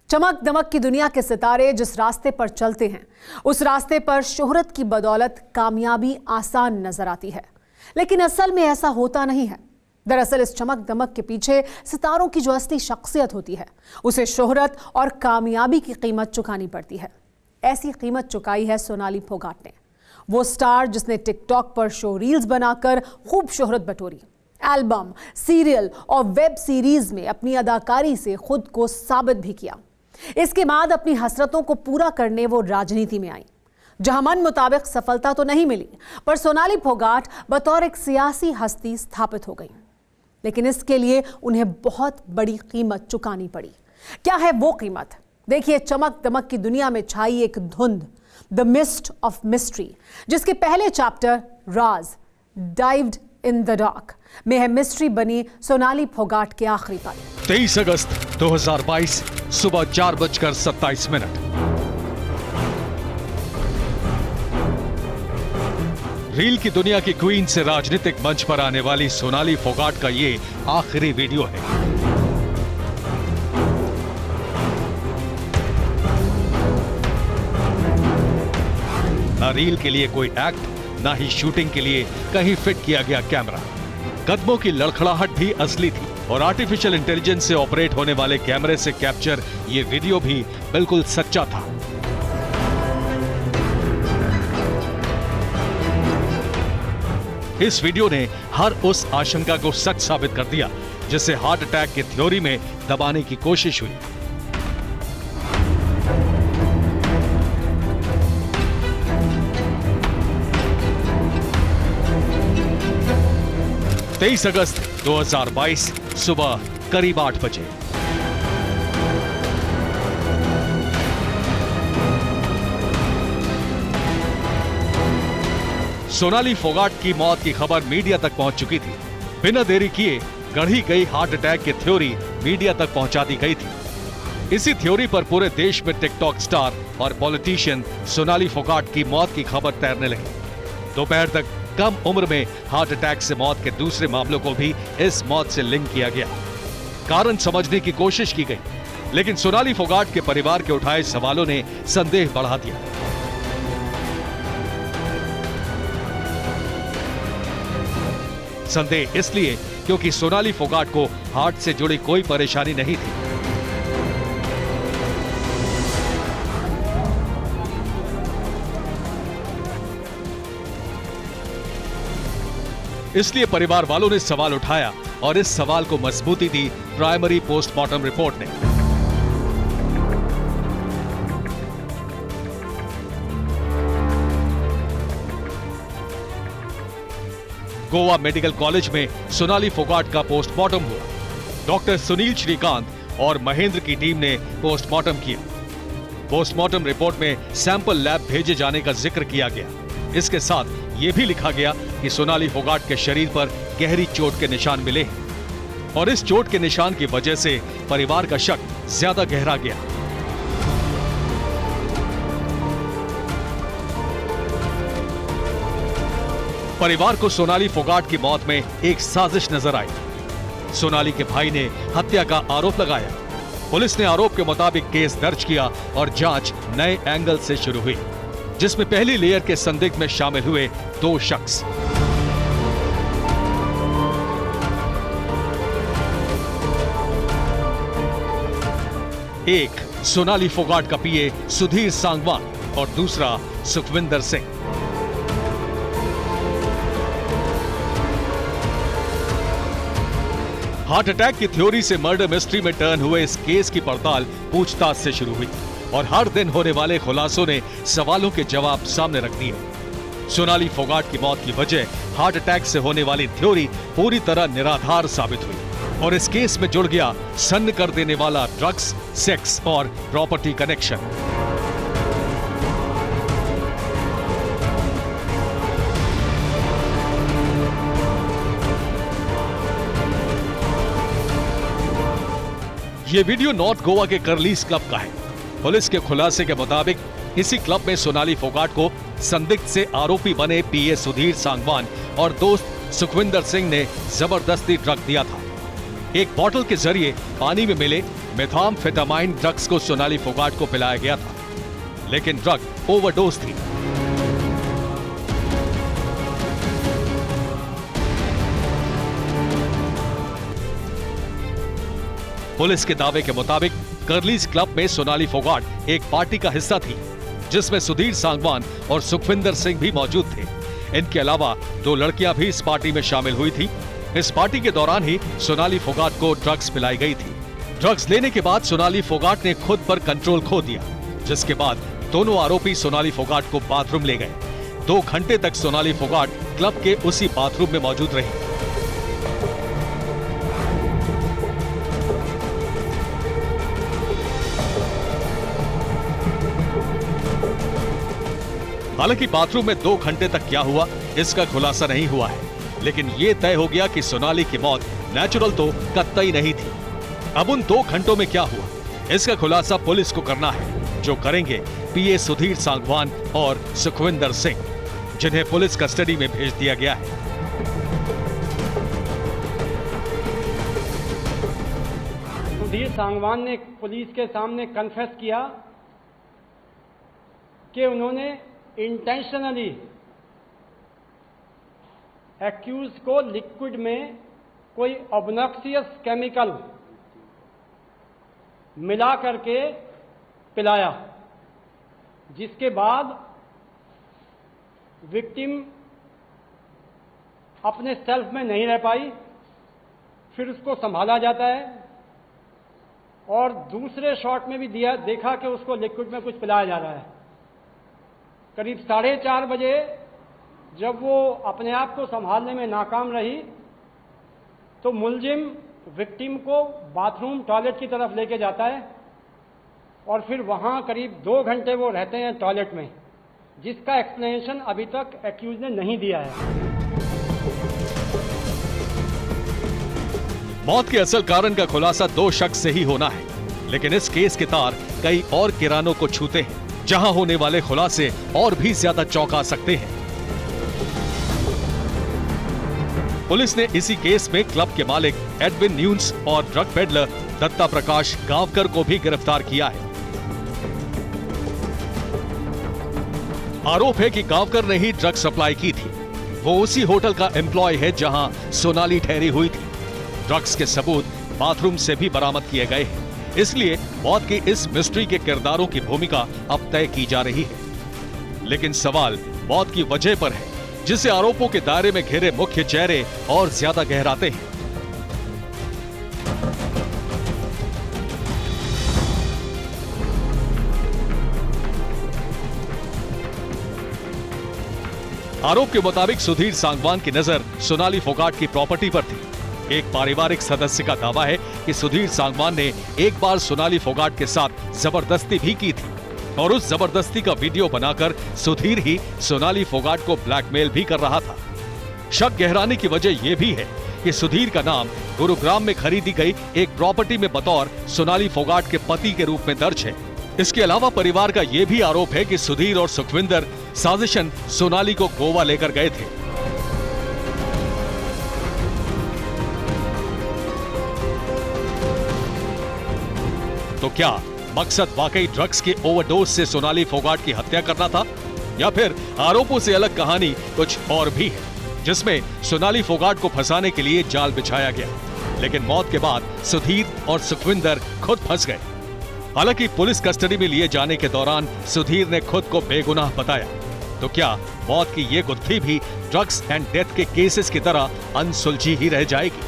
चमक दमक की दुनिया के सितारे जिस रास्ते पर चलते हैं, उस रास्ते पर शोहरत की बदौलत कामयाबी आसान नजर आती है, लेकिन असल में ऐसा होता नहीं है। दरअसल इस चमक दमक के पीछे सितारों की जो असली शख्सियत होती है, उसे शोहरत और कामयाबी की कीमत चुकानी पड़ती है। ऐसी कीमत चुकाई है सोनाली फोगाट ने, वो स्टार जिसने टिकटॉक पर शो रील्स बनाकर खूब शोहरत बटोरी। एल्बम, सीरियल और वेब सीरीज में अपनी अदाकारी से खुद को साबित भी किया। इसके बाद अपनी हसरतों को पूरा करने वो राजनीति में आई, जहां मन मुताबिक सफलता तो नहीं मिली, पर सोनाली फोगाट बतौर एक सियासी हस्ती स्थापित हो गई। लेकिन इसके लिए उन्हें बहुत बड़ी कीमत चुकानी पड़ी। क्या है वो कीमत? देखिए, चमक दमक की दुनिया में छाई एक धुंध, द मिस्ट ऑफ मिस्ट्री, जिसके पहले chapter Raj, dived in the dark में है मिस्ट्री बनी सोनाली फोगाट के आखिरी पल। 23 अगस्त 2022 सुबह 4:27। रील की दुनिया की क्वीन से राजनीतिक मंच पर आने वाली सोनाली फोगाट का ये आखिरी वीडियो है। ना रील के लिए कोई एक्ट, ना ही शूटिंग के लिए कहीं फिट किया गया कैमरा। कदमों की लड़खड़ाहट भी असली थी और आर्टिफिशियल इंटेलिजेंस से ऑपरेट होने वाले कैमरे से कैप्चर ये वीडियो भी बिल्कुल सच्चा था। इस वीडियो ने हर उस आशंका को सच साबित कर दिया जिसे हार्ट अटैक की थ्योरी में दबाने की कोशिश हुई। तेईस अगस्त 2022 सुबह करीब 8 बजे। सोनाली फोगाट की मौत की खबर मीडिया तक पहुंच चुकी थी। बिना देरी किए गढ़ी गई हार्ट अटैक की थ्योरी मीडिया तक पहुंचा दी गई थी। इसी थ्योरी पर पूरे देश में टिकटॉक स्टार और पॉलिटिशियन सोनाली फोगाट की मौत की खबर तैरने लगी। दोपहर तक कम उम्र में हार्ट अटैक से मौत के दूसरे मामलों को भी इस मौत से लिंक किया गया। कारण समझने की कोशिश की गई, लेकिन सोनाली फोगाट के परिवार के उठाए सवालों ने संदेह बढ़ा दिया। संदेह इसलिए क्योंकि सोनाली फोगाट को हार्ट से जुड़ी कोई परेशानी नहीं थी। इसलिए परिवार वालों ने सवाल उठाया और इस सवाल को मजबूती दी प्राइमरी पोस्टमार्टम रिपोर्ट ने। गोवा मेडिकल कॉलेज में सोनाली फोगाट का पोस्टमार्टम हुआ। डॉक्टर सुनील श्रीकांत और महेंद्र की टीम ने पोस्टमार्टम किया। पोस्टमार्टम रिपोर्ट में सैंपल लैब भेजे जाने का जिक्र किया गया। इसके साथ यह भी लिखा गया कि सोनाली फोगाट के शरीर पर गहरी चोट के निशान मिले हैं और इस चोट के निशान की वजह से परिवार का शक ज्यादा गहरा गया। परिवार को सोनाली फोगाट की मौत में एक साजिश नजर आई। सोनाली के भाई ने हत्या का आरोप लगाया। पुलिस ने आरोप के मुताबिक केस दर्ज किया और जांच नए एंगल से शुरू हुई, जिसमें पहली लेयर के संदिग्ध में शामिल हुए 2 शख्स। एक सोनाली फोगाट का पीए सुधीर सांगवान और दूसरा सुखविंदर सिंह। हार्ट अटैक की थ्योरी से मर्डर मिस्ट्री में टर्न हुए इस केस की पड़ताल पूछताछ से शुरू हुई और हर दिन होने वाले खुलासों ने सवालों के जवाब सामने रख दिए। सोनाली फोगाट की मौत की वजह हार्ट अटैक से होने वाली थ्योरी पूरी तरह निराधार साबित हुई और इस केस में जुड़ गया सन्न कर देने वाला ड्रग्स, सेक्स और प्रॉपर्टी कनेक्शन। ये वीडियो नॉर्थ गोवा के करलीस क्लब का है। पुलिस के खुलासे के मुताबिक इसी क्लब में सोनाली फोगाट को संदिग्ध से आरोपी बने पीए सुधीर सांगवान और दोस्त सुखविंदर सिंह ने जबरदस्ती ड्रग दिया था। एक बोतल के जरिए पानी में मिले मेथाम्फेटामाइन ड्रग्स को सोनाली फोगाट को पिलाया गया था, लेकिन ड्रग ओवरडोज थी। पुलिस के दावे के मुताबिक कर्लीज क्लब में सोनाली फोगाट एक पार्टी का हिस्सा थी, जिसमें सुधीर सांगवान और सुखविंदर सिंह भी मौजूद थे। इनके अलावा 2 लड़कियां भी इस पार्टी में शामिल हुई थी। इस पार्टी के दौरान ही सोनाली फोगाट को ड्रग्स पिलाई गई थी। ड्रग्स लेने के बाद सोनाली फोगाट ने खुद पर कंट्रोल खो दिया, जिसके बाद दोनों आरोपी सोनाली फोगाट को बाथरूम ले गए। 2 घंटे तक सोनाली फोगाट क्लब के उसी बाथरूम में मौजूद रही। हालांकि बाथरूम में 2 घंटे तक क्या हुआ इसका खुलासा नहीं हुआ है, लेकिन यह तय हो गया कि सोनाली की मौत नेचुरल तो कतई नहीं थी। अब उन 2 घंटों में क्या हुआ इसका खुलासा पुलिस को करना है, जो करेंगे पीए सुधीर सांगवान और सुखविंदर सिंह, जिन्हें पुलिस कस्टडी में भेज दिया गया है। सुधीर सांगवान ने पुलिस के सामने कन्फेस किया कि उन्होंने इंटेंशनली एक्यूज को लिक्विड में कोई ऑब्नॉक्सियस केमिकल मिला करके पिलाया, जिसके बाद विक्टिम अपने सेल्फ में नहीं रह पाई। फिर उसको संभाला जाता है और दूसरे शॉट में भी देखा कि उसको लिक्विड में कुछ पिलाया जा रहा है। करीब 4:30 बजे जब वो अपने आप को संभालने में नाकाम रही तो मुलजिम विक्टिम को बाथरूम टॉयलेट की तरफ लेके जाता है और फिर वहां करीब 2 घंटे वो रहते हैं टॉयलेट में, जिसका एक्सप्लेनेशन अभी तक एक्यूज ने नहीं दिया है। मौत के असल कारण का खुलासा 2 शख्स से ही होना है, लेकिन इस केस के तार कई और किरानों को छूते हैं, जहां होने वाले खुलासे और भी ज्यादा चौंका सकते हैं। पुलिस ने इसी केस में क्लब के मालिक एडविन न्यून्स और ड्रग पेडलर दत्ता प्रकाश गांवकर को भी गिरफ्तार किया है। आरोप है कि गांवकर ने ही ड्रग सप्लाई की थी। वो उसी होटल का एम्प्लॉय है जहां सोनाली ठहरी हुई थी। ड्रग्स के सबूत बाथरूम से भी बरामद किए गए हैं, इसलिए मौत की इस मिस्ट्री के किरदारों की भूमिका अब तय की जा रही है। लेकिन सवाल मौत की वजह पर है, जिसे आरोपों के दायरे में घिरे मुख्य चेहरे और ज्यादा गहराते हैं। आरोप के मुताबिक सुधीर सांगवान की नजर सोनाली फोगाट की प्रॉपर्टी पर थी। एक पारिवारिक सदस्य का दावा है कि सुधीर सांगवान ने एक बार सोनाली फोगाट के साथ जबरदस्ती भी की थी और उस जबरदस्ती का वीडियो बनाकर सुधीर ही सोनाली फोगाट को ब्लैकमेल भी कर रहा था। शक गहराने की वजह यह भी है कि सुधीर का नाम गुरुग्राम में खरीदी गई एक प्रॉपर्टी में बतौर सोनाली फोगाट के पति के रूप में दर्ज है। इसके अलावा परिवार का यह भी आरोप है कि सुधीर और सुखविंदर साजिशन सोनाली को गोवा लेकर गए थे। तो क्या मकसद वाकई ड्रग्स के ओवरडोज से सोनाली फोगाट की हत्या करना था, या फिर आरोपों से अलग कहानी कुछ और भी है, जिसमें सोनाली फोगाट को फंसाने के लिए जाल बिछाया गया, लेकिन मौत के बाद सुधीर और सुखविंदर खुद फंस गए। हालांकि पुलिस कस्टडी में लिए जाने के दौरान सुधीर ने खुद को बेगुनाह बताया। तो क्या मौत की ये गुत्थी भी ड्रग्स एंड डेथ के केसेस की तरह अनसुलझी ही रह जाएगी?